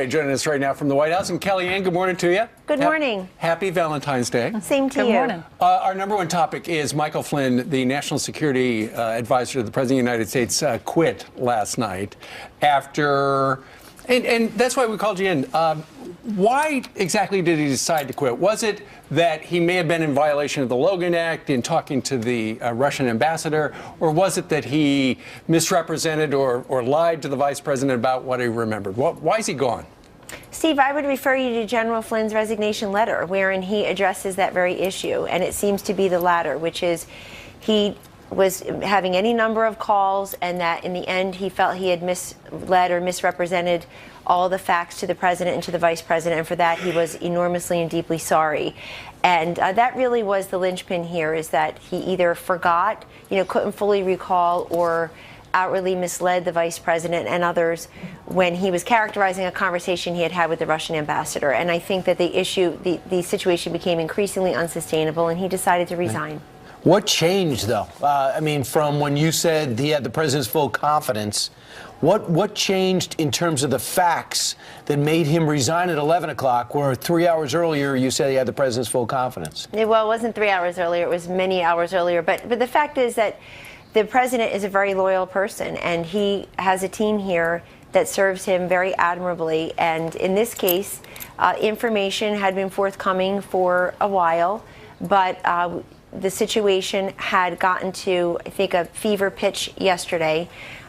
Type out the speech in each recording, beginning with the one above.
Joining us right now from the White House. And Kellyanne, good morning to you. Good morning. Happy Valentine's Day. Same to you. Good morning. Our number one topic is Michael Flynn, the National Security Advisor to the President of the United States, quit last night after, and that's why we called you in. Why exactly did he decide to quit? Was it that he may have been in violation of the Logan Act in talking to the Russian ambassador, or was it that he misrepresented or lied to the vice president about what he remembered? Why is he gone? Steve, I would refer you to General Flynn's resignation letter, wherein he addresses that very issue, and it seems to be the latter, which is he was having any number of calls, and that in the end he felt he had misled or misrepresented all the facts to the president and to the vice president, and for that he was enormously and deeply sorry. And that really was the linchpin here, is that he either forgot, couldn't fully recall, or outwardly misled the vice president and others when he was characterizing a conversation he had had with the Russian ambassador. And I think that the situation became increasingly unsustainable, and he decided to resign. What changed, though? From when you said he had the president's full confidence, what changed in terms of the facts that made him resign at 11 o'clock, where 3 hours earlier you said he had the president's full confidence? Well, it wasn't 3 hours earlier. It was many hours earlier. But the fact is that the president is a very loyal person, and he has a team here that serves him very admirably. And in this case, information had been forthcoming for a while, but the situation had gotten to, I think, a fever pitch yesterday,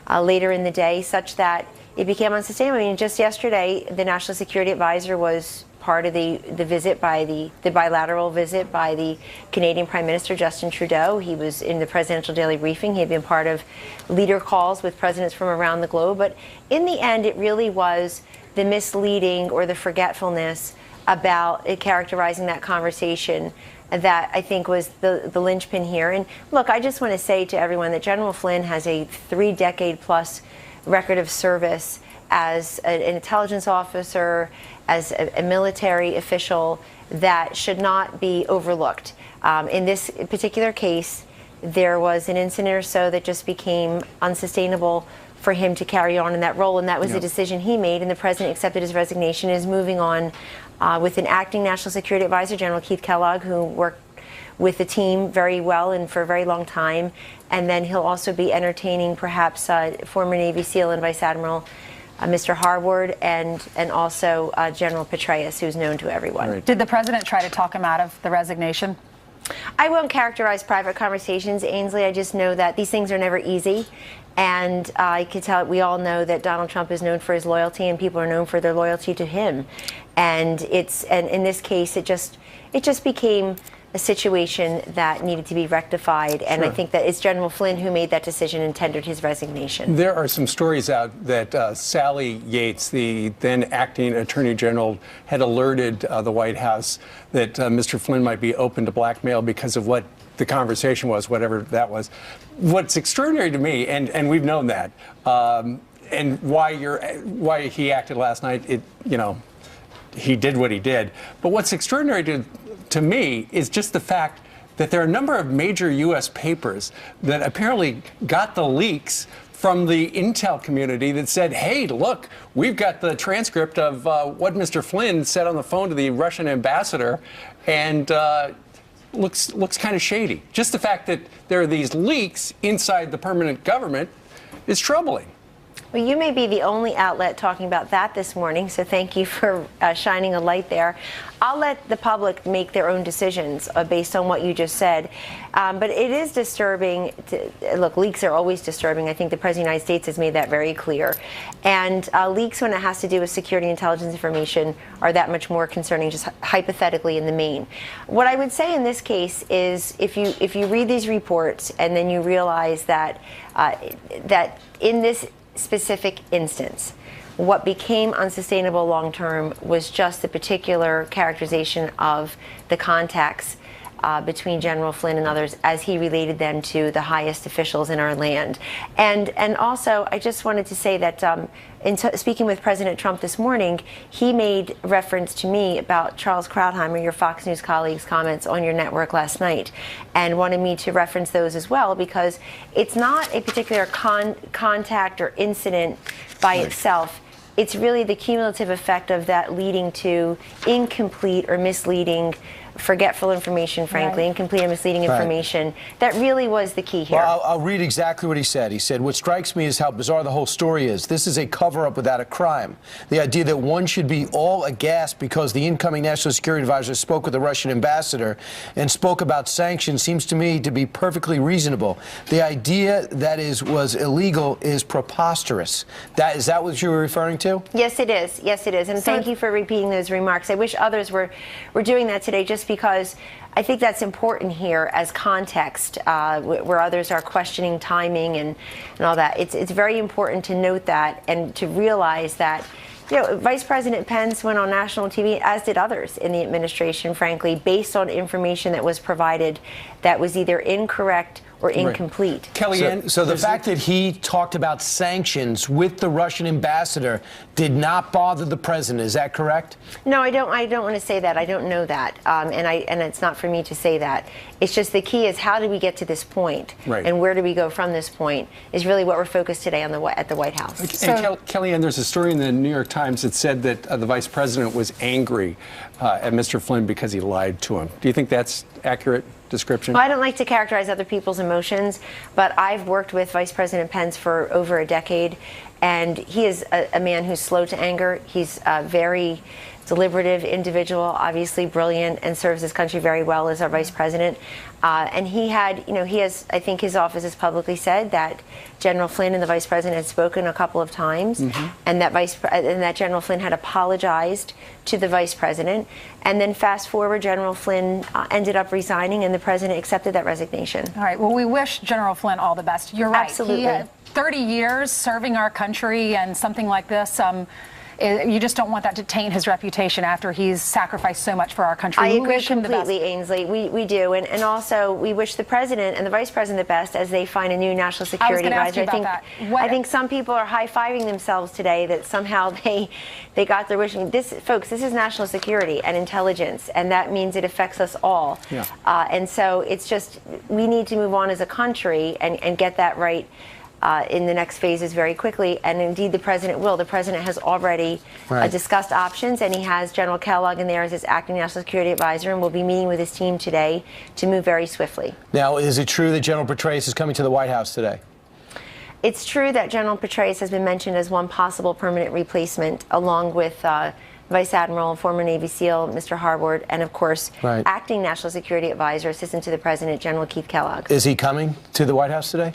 later in the day, such that it became unsustainable. Just yesterday, the National Security Advisor was part of the visit by the bilateral visit by the Canadian Prime Minister Justin Trudeau. He was in the presidential daily briefing. He had been part of leader calls with presidents from around the globe. But in the end, it really was the misleading or the forgetfulness about characterizing that conversation that I think was the linchpin here. And look, I just want to say to everyone that General Flynn has a 3-decade-plus record of service as an intelligence officer, as a military official, that should not be overlooked. In this particular case, there was an incident or so that just became unsustainable for him to carry on in that role, and that was the decision he made, and the president accepted his resignation and is moving on with an acting National Security Advisor, General Keith Kellogg, who worked with the team very well and for a very long time. And then he'll also be entertaining perhaps former Navy SEAL and Vice Admiral Mr. Harward, and also General Petraeus, who's known to everyone. Right. Did the president try to talk him out of the resignation? I won't characterize private conversations, Ainsley. I just know that these things are never easy. And I could tell, we all know that Donald Trump is known for his loyalty, and people are known for their loyalty to him. And in this case, it just became a situation that needed to be rectified. And Sure. I think that it's General Flynn who made that decision and tendered his resignation. There are some stories out that Sally Yates, the then acting Attorney General, had alerted the White House that Mr. Flynn might be open to blackmail because of what the conversation was, whatever that was. What's extraordinary to me, and we've known that, and why he acted last night, he did what he did. But what's extraordinary to me is just the fact that there are a number of major U.S. papers that apparently got the leaks from the intel community that said, hey, look, we've got the transcript of what Mr. Flynn said on the phone to the Russian ambassador, and looks kind of shady. Just the fact that there are these leaks inside the permanent government is troubling. Well, you may be the only outlet talking about that this morning, so thank you for shining a light there. I'll let the public make their own decisions based on what you just said. But it is disturbing. Look, leaks are always disturbing. I think the President of the United States has made that very clear. And leaks, when it has to do with security intelligence information, are that much more concerning, just hypothetically in the main. What I would say in this case is if you read these reports and then you realize that that in this specific instance, what became unsustainable long term was just the particular characterization of the contacts between General Flynn and others as he related them to the highest officials in our land. And also, I just wanted to say that in speaking with President Trump this morning, he made reference to me about Charles Krauthammer, your Fox News colleague's comments on your network last night, and wanted me to reference those as well, because it's not a particular contact or incident by itself. it's really the cumulative effect of that leading to incomplete or misleading, forgetful information, frankly, incomplete and misleading information. That really was the key here. Well, I'll read exactly what he said. He said, "What strikes me is how bizarre the whole story is. This is a cover-up without a crime. The idea that one should be all aghast because the incoming National Security Advisor spoke with the Russian ambassador and spoke about sanctions seems to me to be perfectly reasonable. The idea that was illegal is preposterous." Is that what you were referring to? Yes, it is. Yes, it is. And thank you for repeating those remarks. I wish others were doing that today, just because I think that's important here as context, where others are questioning timing and all that. It's very important to note that and to realize that, you know, Vice President Pence went on national TV, as did others in the administration, frankly, based on information that was provided that was either incorrect or incomplete. Kellyanne, so the fact that he talked about sanctions with the Russian ambassador did not bother the president. Is that correct? No, I don't want to say that. I don't know that, and it's not for me to say that. It's just the key is how do we get to this point, and where do we go from this point is really what we're focused today on at the White House. And Kellyanne, there's a story in the New York Times that said that the vice president was angry at Mr. Flynn because he lied to him. Do you think that's accurate description? Well, I don't like to characterize other people's emotions, but I've worked with Vice President Pence for over a decade, and he is a man who's slow to anger. He's a very deliberative individual, obviously brilliant, and serves this country very well as our vice president. And he has, I think his office has publicly said that General Flynn and the vice president had spoken a couple of times, and that General Flynn had apologized to the vice president. And then fast forward, General Flynn ended up resigning, and the president accepted that resignation. All right. Well, we wish General Flynn all the best. You're right. Absolutely. He had 30 years serving our country, and something like this, you just don't want that to taint his reputation after he's sacrificed so much for our country. I agree completely, Ainsley. We do. And also, we wish the president and the vice president the best as they find a new national security advisor. I think some people are high-fiving themselves today that somehow they got their wish. Folks, this is national security and intelligence, and that means it affects us all. Yeah. And so it's just, we need to move on as a country and get that right in the next phases very quickly, and indeed the president will. The president has already discussed options, and he has General Kellogg in there as his acting national security advisor, and will be meeting with his team today to move very swiftly. Now, is it true that General Petraeus is coming to the White House today? It's true that General Petraeus has been mentioned as one possible permanent replacement, along with Vice Admiral and former Navy SEAL Mr. Harward, and of course, acting national security advisor, assistant to the president, General Keith Kellogg. Is he coming to the White House today?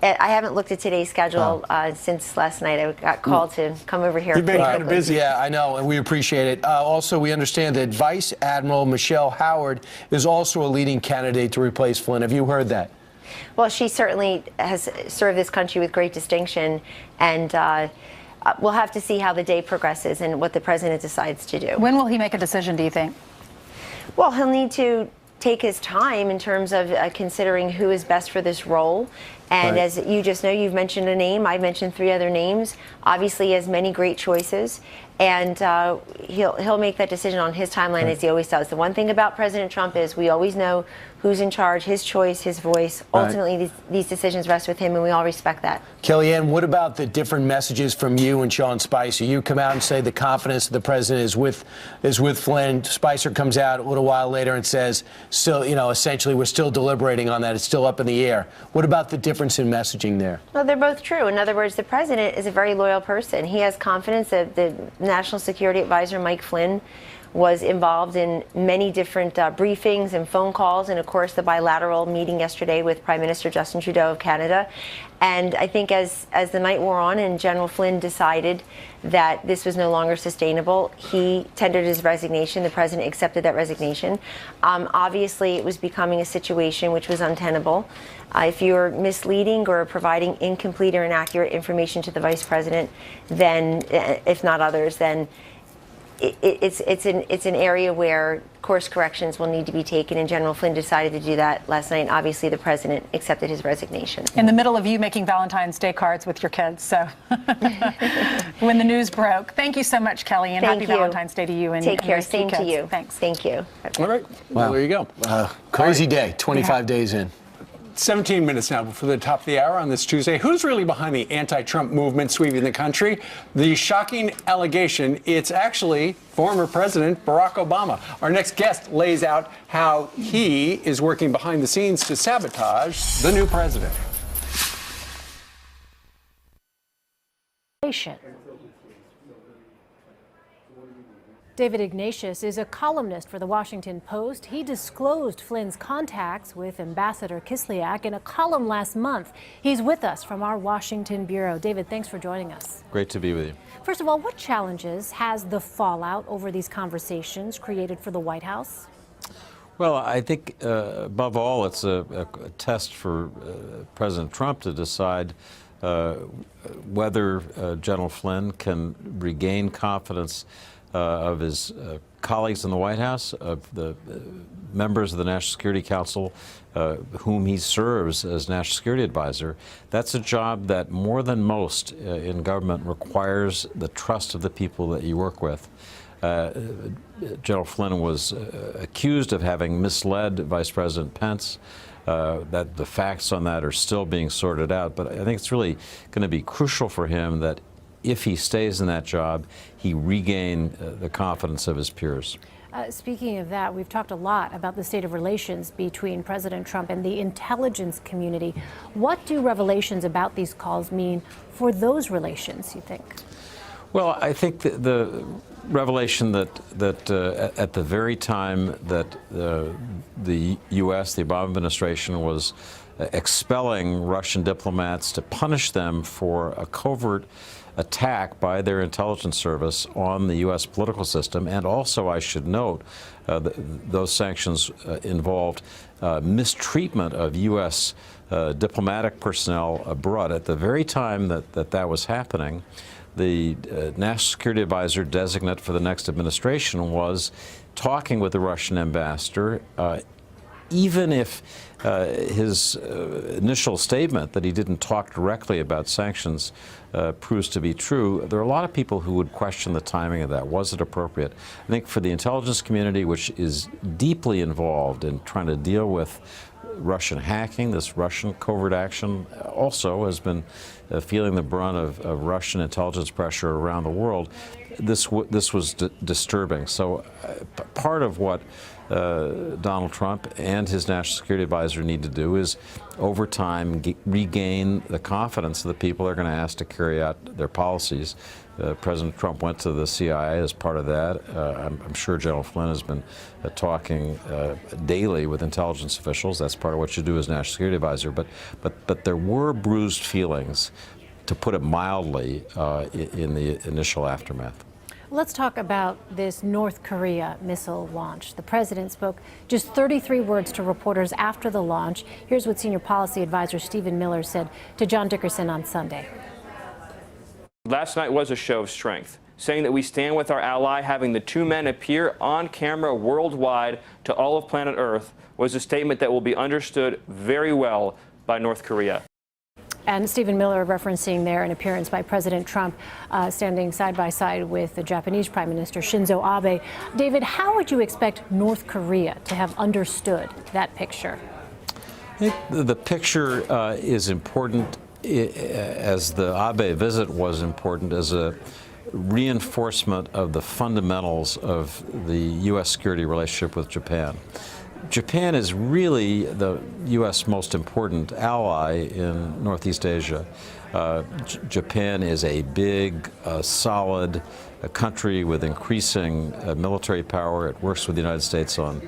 I haven't looked at today's schedule since last night. I got called to come over here. You've been kind of busy. Yeah, I know, and we appreciate it. Also, we understand that Vice Admiral Michelle Howard is also a leading candidate to replace Flynn. Have you heard that? Well, she certainly has served this country with great distinction, and we'll have to see how the day progresses and what the president decides to do. When will he make a decision, do you think? Well, he'll need to take his time in terms of considering who is best for this role. And as you just know, you've mentioned a name. I've mentioned 3 other names. Obviously, he has many great choices. And he'll make that decision on his timeline, as he always does. The one thing about President Trump is we always know who's in charge, his choice, his voice. Ultimately, these decisions rest with him, and we all respect that. Kellyanne, what about the different messages from you and Sean Spicer? You come out and say the confidence of the president is with Flynn. Spicer comes out a little while later and says, still, essentially we're still deliberating on that. It's still up in the air. What about the difference in messaging there? Well, they're both true. In other words, the president is a very loyal person. He has confidence that the National Security Advisor, Mike Flynn, was involved in many different briefings and phone calls, and of course the bilateral meeting yesterday with Prime Minister Justin Trudeau of Canada. And I think as the night wore on and General Flynn decided that this was no longer sustainable, he tendered his resignation. The president accepted that resignation. Obviously, it was becoming a situation which was untenable. If you're misleading or providing incomplete or inaccurate information to the vice president, then, if not others, then it's an area where course corrections will need to be taken, and General Flynn decided to do that last night. And obviously, the president accepted his resignation. In the middle of you making Valentine's Day cards with your kids, so when the news broke. Thank you so much, Kellyanne. Happy Valentine's Day to you. And take care. Same to you. Thanks. Thank you. All right. Well, there you go. Crazy day. 25 days in. 17 minutes now before the top of the hour on this Tuesday. Who's really behind the anti-Trump movement sweeping the country? The shocking allegation, it's actually former President Barack Obama. Our next guest lays out how he is working behind the scenes to sabotage the new president. David Ignatius is a columnist for the Washington Post. He disclosed Flynn's contacts with Ambassador Kislyak in a column last month. He's with us from our Washington bureau. David, thanks for joining us. Great to be with you. First of all, what challenges has the fallout over these conversations created for the White House? Well, I think above all, it's a test for President Trump to decide whether General Flynn can regain confidence of his colleagues in the White House, of the members of the National Security Council, whom he serves as National Security Advisor. That's a job that more than most in government requires the trust of the people that you work with. General Flynn was accused of having misled Vice President Pence. That the facts on that are still being sorted out, but I think it's really going to be crucial for him that if he stays in that job, he regain the confidence of his peers. Speaking of that, we've talked a lot about the state of relations between President Trump and the intelligence community. What do revelations about these calls mean for those relations, you think? Well, I think the revelation that at the very time that the U.S., the Obama administration, was expelling Russian diplomats to punish them for a covert attack by their intelligence service on the U.S. political system, and also, I should note, those sanctions involved mistreatment of U.S. Diplomatic personnel abroad. At the very time that was happening, the National Security Advisor designate for the next administration was talking with the Russian ambassador. Even if his initial statement that he didn't talk directly about sanctions proves to be true, there are a lot of people who would question the timing of that. Was it appropriate? I think for the intelligence community, which is deeply involved in trying to deal with Russian hacking, this Russian covert action, also has been feeling the brunt of Russian intelligence pressure around the world. This was disturbing. So part of what Donald Trump and his National Security Advisor need to do is, over time, regain the confidence of the people they're going to ask to carry out their policies. President Trump went to the CIA as part of that. I'm sure General Flynn has been talking daily with intelligence officials. That's part of what you do as National Security Advisor. But there were bruised feelings, to put it mildly, in the initial aftermath. Let's talk about this North Korea missile launch. The president spoke just 33 words to reporters after the launch. Here's what Senior Policy Advisor Stephen Miller said to John Dickerson on Sunday. Last night was a show of strength, saying that we stand with our ally. Having the two men appear on camera worldwide to all of planet Earth was a statement that will be understood very well by North Korea. And Stephen Miller referencing there an appearance by President Trump standing side by side with the Japanese Prime Minister Shinzo Abe. David, how would you expect North Korea to have understood that picture? I think the picture is important, as the Abe visit was important, as a reinforcement of the fundamentals of the U.S. security relationship with Japan. Japan is really the U.S. most important ally in Northeast Asia. Japan is a big, solid country with increasing military power. It works with the United States on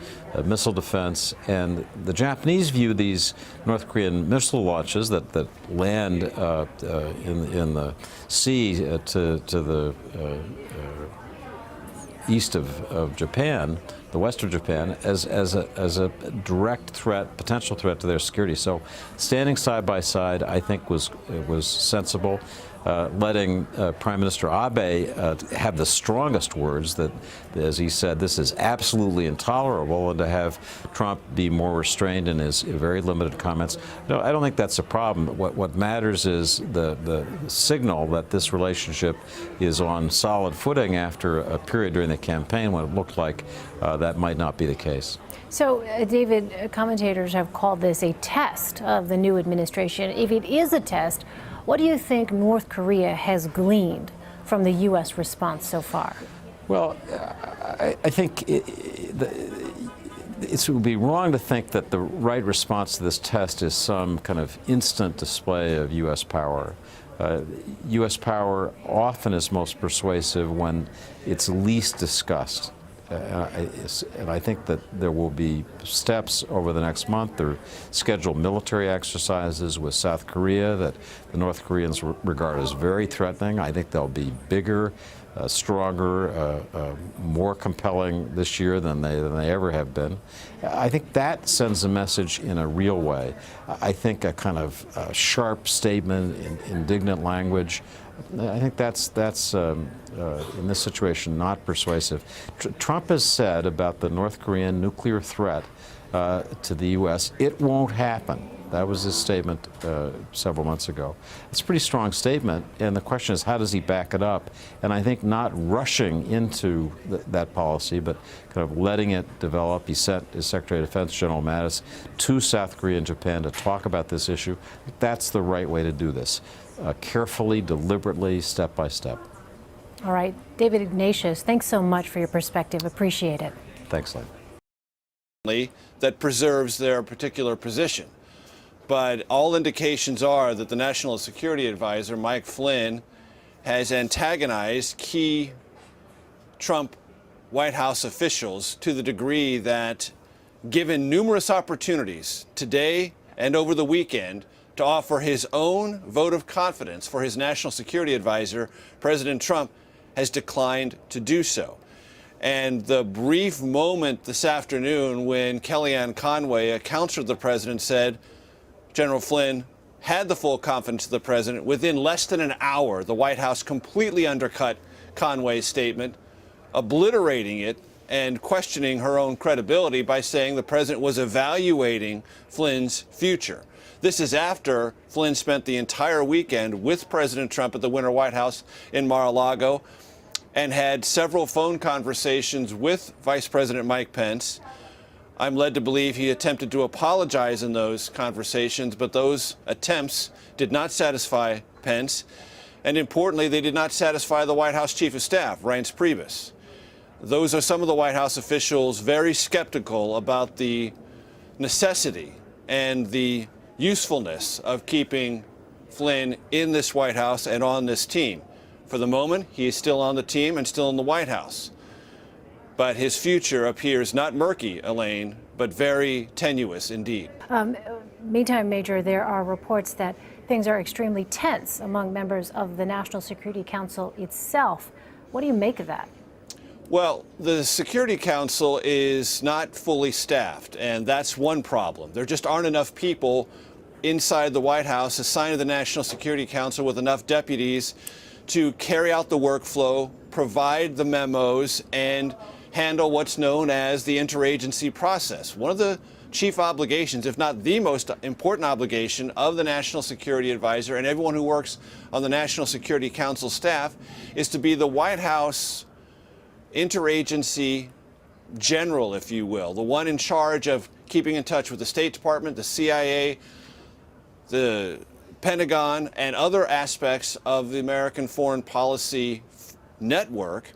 missile defense. And the Japanese view these North Korean missile launches that land in the sea to the east of Japan, the west of Japan, as a direct threat, potential threat to their security. So standing side by side, I think was sensible. letting Prime Minister Abe have the strongest words that, as he said, this is absolutely intolerable, and to have Trump be more restrained in his very limited comments. No, I don't think that's a problem. What matters is the signal that this relationship is on solid footing after a period during the campaign when it looked like that might not be the case. So, David, commentators have called this a test of the new administration. If it is a test, what do you think North Korea has gleaned from the U.S. response so far? Well, I think it would be wrong to think that the right response to this test is some kind of instant display of U.S. power. U.S. power often is most persuasive when it's least discussed. And I think that there will be steps over the next month. There are scheduled military exercises with South Korea that the North Koreans regard as very threatening. I think they'll be bigger, stronger, more compelling this year than they ever have been. I think that sends a message in a real way. I think a kind of sharp statement, indignant language, I think that's in this situation not persuasive. Trump has said about the North Korean nuclear threat to the U.S., it won't happen. That was his statement several months ago. It's a pretty strong statement, and the question is, how does he back it up? And I think not rushing into that policy, but kind of letting it develop. He sent his Secretary of Defense, General Mattis, to South Korea and Japan to talk about this issue. That's the right way to do this. Carefully, deliberately, step by step. All right. David Ignatius, thanks so much for your perspective. Appreciate it. Thanks, Lynn. That preserves their particular position. But all indications are that the National Security Advisor, Mike Flynn, has antagonized key Trump White House officials to the degree that, given numerous opportunities today and over the weekend, to offer his own vote of confidence for his National Security Advisor, President Trump has declined to do so. And the brief moment this afternoon when Kellyanne Conway, a counselor of the president, said General Flynn had the full confidence of the president, within less than an hour, the White House completely undercut Conway's statement, obliterating it and questioning her own credibility by saying the president was evaluating Flynn's future. This is after Flynn spent the entire weekend with President Trump at the Winter White House in Mar-a-Lago and had several phone conversations with Vice President Mike Pence. I'm led to believe he attempted to apologize in those conversations, but those attempts did not satisfy Pence. And importantly, they did not satisfy the White House Chief of Staff, Reince Priebus. Those are some of the White House officials very skeptical about the necessity and the usefulness of keeping Flynn in this White House and on this team. For the moment, he is still on the team and still in the White House. But his future appears not murky, Elaine, but very tenuous indeed. Meantime, Major, there are reports that things are extremely tense among members of the National Security Council itself. What do you make of that? Well, the Security Council is not fully staffed, and that's one problem. There just aren't enough people inside the White House assigned to the National Security Council with enough deputies to carry out the workflow, provide the memos, and handle what's known as the interagency process. One of the chief obligations, if not the most important obligation of the National Security Advisor and everyone who works on the National Security Council staff, is to be the White House interagency general, if you will, the one in charge of keeping in touch with the State Department, the CIA, the Pentagon, and other aspects of the American foreign policy network,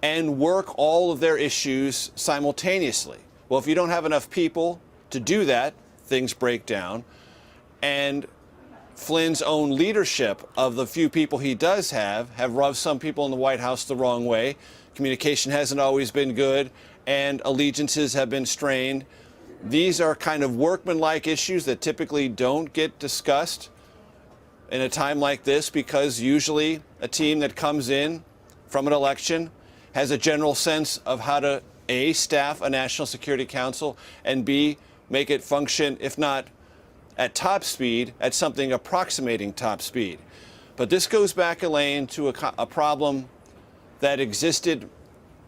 and work all of their issues simultaneously. Well, if you don't have enough people to do that, things break down. And Flynn's own leadership of the few people he does have rubbed some people in the White House the wrong way. Communication hasn't always been good, and allegiances have been strained. These are kind of workmanlike issues that typically don't get discussed in a time like this, because usually a team that comes in from an election has a general sense of how to, A, staff a National Security Council, and B, make it function, if not at top speed, at something approximating top speed. But this goes back, Elaine, to a problem that existed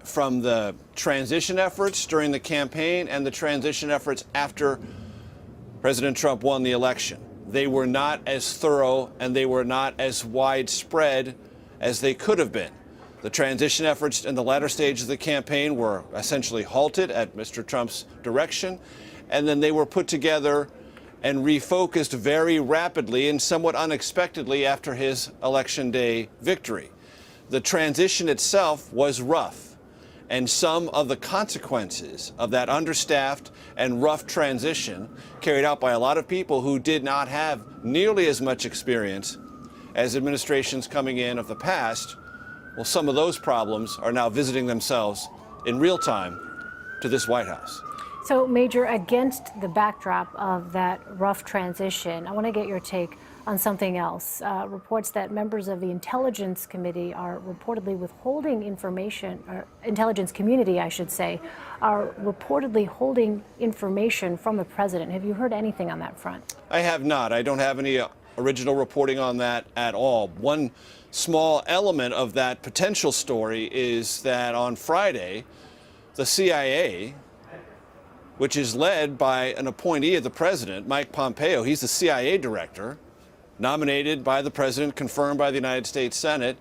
from the transition efforts during the campaign and the transition efforts after President Trump won the election. They were not as thorough and they were not as widespread as they could have been. The transition efforts in the latter stage of the campaign were essentially halted at Mr. Trump's direction, and then they were put together and refocused very rapidly and somewhat unexpectedly after his Election Day victory. The transition itself was rough, and some of the consequences of that understaffed and rough transition carried out by a lot of people who did not have nearly as much experience as administrations coming in of the past. Well, some of those problems are now visiting themselves in real time to this White House. So, Major, against the backdrop of that rough transition, I want to get your take on something else. Reports that members of the Intelligence Committee are reportedly withholding information, or Intelligence Community, I should say, are reportedly holding information from the president. Have you heard anything on that front? I have not. I don't have any original reporting on that at all. One small element of that potential story is that on Friday, the CIA, which is led by an appointee of the president, Mike Pompeo, he's the CIA director, nominated by the president, confirmed by the United States Senate.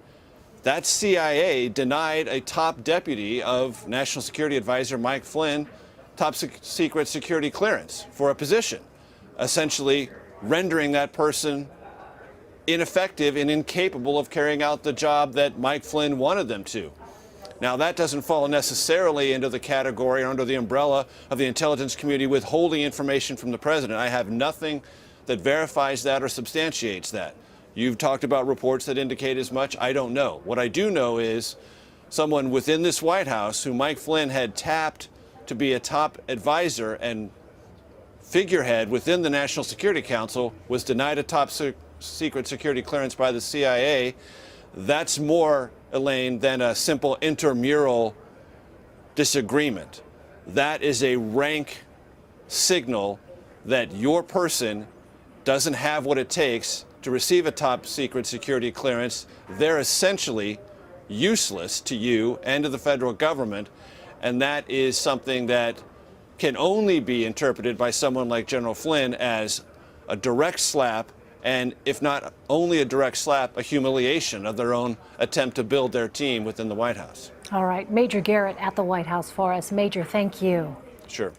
That CIA denied a top deputy of National Security Advisor Mike Flynn top secret security clearance for a position, essentially rendering that person ineffective and incapable of carrying out the job that Mike Flynn wanted them to. Now, that doesn't fall necessarily into the category or under the umbrella of the intelligence community withholding information from the president. I have nothing that verifies that or substantiates that. You've talked about reports that indicate as much. I don't know. What I do know is someone within this White House who Mike Flynn had tapped to be a top advisor and figurehead within the National Security Council was denied a top secret security clearance by the CIA. That's more, Elaine, than a simple intramural disagreement. That is a rank signal that your person doesn't have what it takes to receive a top secret security clearance. They're essentially useless to you and to the federal government, and that is something that can only be interpreted by someone like General Flynn as a direct slap, and if not only a direct slap, a humiliation of their own attempt to build their team within the White House. All right, Major Garrett at the White House for us. Major, thank you. Sure.